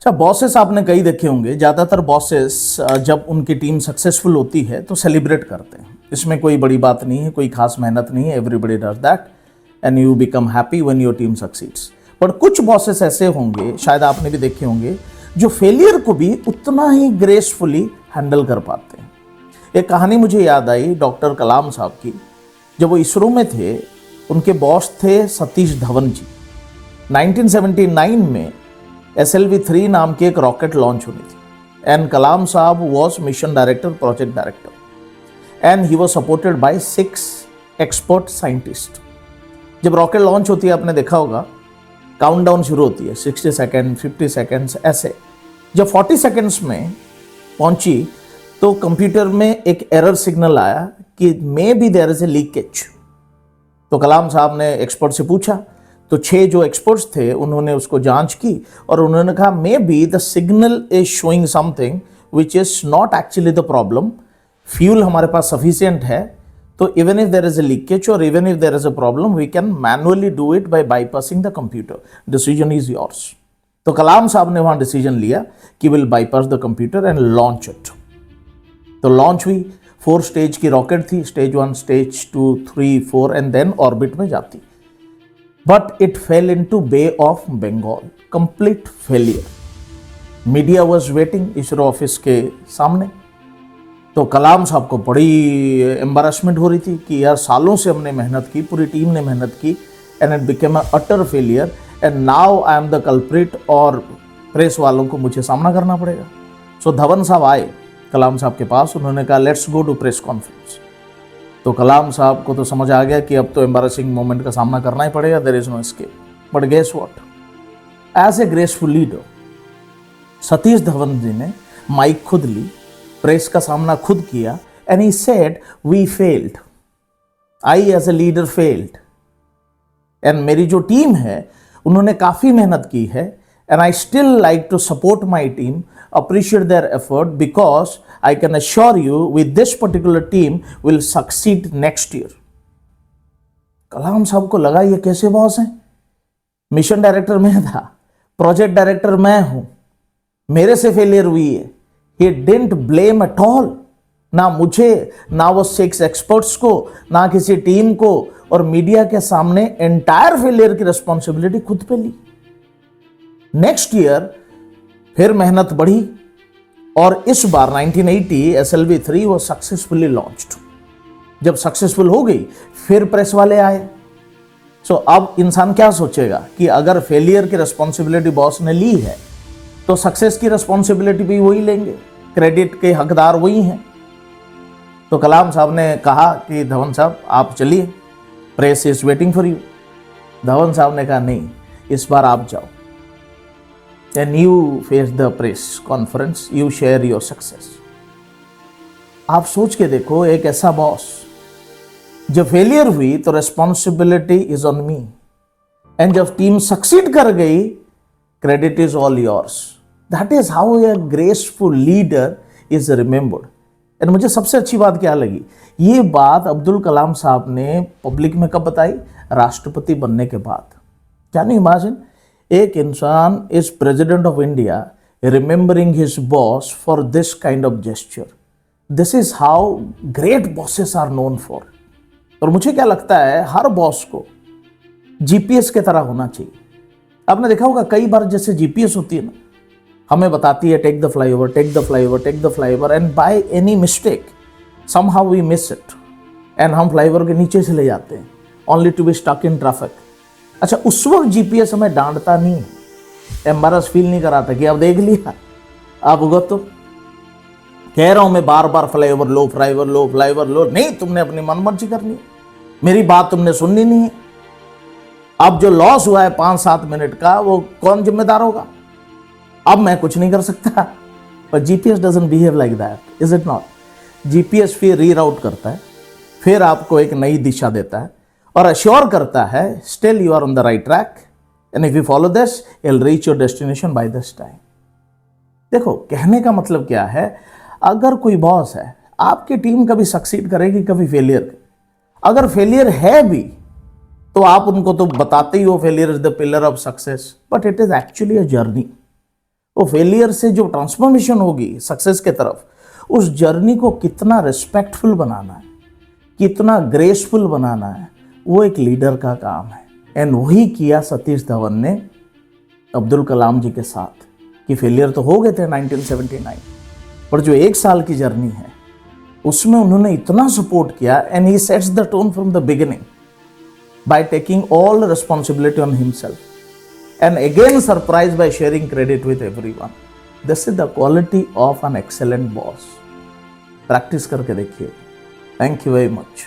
अच्छा, बॉसेस आपने कई देखे होंगे। ज़्यादातर बॉसेस जब उनकी टीम सक्सेसफुल होती है तो सेलिब्रेट करते हैं। इसमें कोई बड़ी बात नहीं है, कोई खास मेहनत नहीं है, everybody does that and you become happy when your team succeeds. पर कुछ बॉसेस ऐसे होंगे, शायद आपने भी देखे होंगे, जो फेलियर को भी उतना ही ग्रेसफुली हैंडल कर पाते हैं। एक कहानी मुझे याद आई डॉक्टर कलाम साहब की। जब वो इसरो में थे, उनके बॉस थे सतीश धवन जी। 1979 में SLV-3 नाम की एक रॉकेट लॉन्च होनी थी एंड कलाम साहब was mission director, project director and he was supported by 6 expert scientist. जब रॉकेट लॉन्च होती है, आपने देखा होगा, काउंटडाउन शुरू होती है, 60 सेकेंड, 50 सेकेंड्स ऐसे। जब 40 सेकेंड्स में पहुंची तो कंप्यूटर में एक एरर सिग्नल आया कि may be there is a leakage. तो कलाम साहब ने एक्सपर्ट से पूछा, तो 6 जो एक्सपर्ट्स थे उन्होंने उसको जांच की और उन्होंने कहा may be the signal is showing something which is not actually the problem. Fuel हमारे पास सफिशिएंट है, तो even if there is a leakage और even if there is a problem we can manually do it by bypassing the computer. Decision is yours. तो कलाम साहब ने वहां decision लिया कि will bypass the computer and launch it. तो launch हुई। 4 stage की रॉकेट थी, stage 1, stage 2, 3, 4 and then orbit में जाती। But it fell into Bay of Bengal, complete failure. Media was waiting ISRO office के सामने। तो कलाम साहब को बड़ी एम्बैरेसमेंट हो रही थी कि यार सालों से हमने मेहनत की, पूरी टीम ने मेहनत की and it became a utter failure and now I am the culprit और प्रेस वालों को मुझे सामना करना पड़ेगा। सो धवन साहब आए कलाम साहब के पास, उन्होंने कहा let's go to press conference. तो कलाम साहब को तो समझ आ गया कि अब तो एम्बैरेसिंग मोमेंट का सामना करना ही पड़ेगा, there is no escape. But guess what, as a graceful leader Satish Dhawan ji ने माइक खुद ली, प्रेस का सामना खुद किया and he said we failed, I as a leader failed and मेरी जो टीम है उन्होंने काफी मेहनत की है and I still like to support my team, appreciate their effort because I can assure you with this particular team will succeed next year. कलाम साहब को लगा ये कैसे बॉस हैं? मिशन डायरेक्टर मैं था, प्रोजेक्ट डायरेक्टर मैं हूं, मेरे से फेलियर हुई है। He didn't blame at all, ना मुझे, ना वो 6 एक्सपर्ट्स को, ना किसी टीम को, और मीडिया के सामने एंटायर फेलियर की रिस्पॉन्सिबिलिटी खुद पे ली। नेक्स्ट ईयर फिर मेहनत बढ़ी और इस बार 1980 SLV-3 वो सक्सेसफुली लॉन्च्ड। जब सक्सेसफुल हो गई फिर प्रेस वाले आए। सो अब इंसान क्या सोचेगा कि अगर फेलियर की रिस्पॉन्सिबिलिटी बॉस ने ली है तो सक्सेस की रिस्पॉन्सिबिलिटी भी वही लेंगे, क्रेडिट के हकदार वही हैं। तो कलाम साहब ने कहा कि धवन साहब आप चलिए, press is waiting for you. Dhawan साहब ने कहा नहीं, इस बार आप जाओ। Then you face the press conference, you share your success. आप सोच के देखो, एक ऐसा बॉस, जब फेलियर हुई तो responsibility is on me and जब टीम सक्सीड कर गई credit is all yours. That is how a graceful leader is remembered. And मुझे सबसे अच्छी बात क्या लगी, ये बात अब्दुल कलाम साहब ने पब्लिक में कब बताई? राष्ट्रपति बनने के बाद। कैन यू इमेजिन, एक इंसान is president of India remembering his boss for this kind of gesture. This is how great bosses are known for. और मुझे क्या लगता है, हर बॉस को जीपीएस की तरह होना चाहिए। आपने देखा होगा कई बार जैसे जीपीएस होती है ना, हमें बताती है take the flyover, take the flyover, take the flyover, and by any mistake somehow we miss it and हम फ्लाईओवर के नीचे चले जाते हैं only to be stuck in traffic. अच्छा, उस वक्त जीपीएस हमें डांटता नहीं, एम्बारस फील नहीं कराता कि अब देख लिया, आप भुगत। तो कह रहा हूं मैं बार बार फ्लाईओवर लो, फ्लाईओवर लो, फ्लाईओवर लो, नहीं तुमने अपनी मनमर्जी करनी है, मेरी बात तुमने सुननी नहीं है। अब जो लॉस हुआ है 5-7 मिनट का, वो कौन जिम्मेदार होगा? अब मैं कुछ नहीं कर सकता। पर GPS doesn't behave like that, is it not? GPS फिर रीराउट करता है, फिर आपको एक नई दिशा देता है और अश्योर करता है still you are on the right track and if you follow this you will reach your destination by this time. देखो, कहने का मतलब क्या है, अगर कोई बॉस है, आपकी टीम कभी सक्सीड करेगी, कभी फेलियर। अगर फेलियर है भी तो आप उनको तो बताते ही हो failure is the pillar of success, but it is actually a journey. वो फेलियर से जो ट्रांसफॉर्मेशन होगी सक्सेस के तरफ, उस जर्नी को कितना रिस्पेक्टफुल बनाना है, कितना ग्रेसफुल बनाना है, वो एक लीडर का काम है। एंड वही किया सतीश धवन ने अब्दुल कलाम जी के साथ, कि फेलियर तो हो गए थे 1979, पर जो 1 साल की जर्नी है उसमें उन्होंने इतना सपोर्ट किया। And he sets the tone from the beginning by taking all responsibility on himself and again surprise by sharing credit with everyone. This is the quality of an excellent boss. Practice करके देखिए। Thank you very much.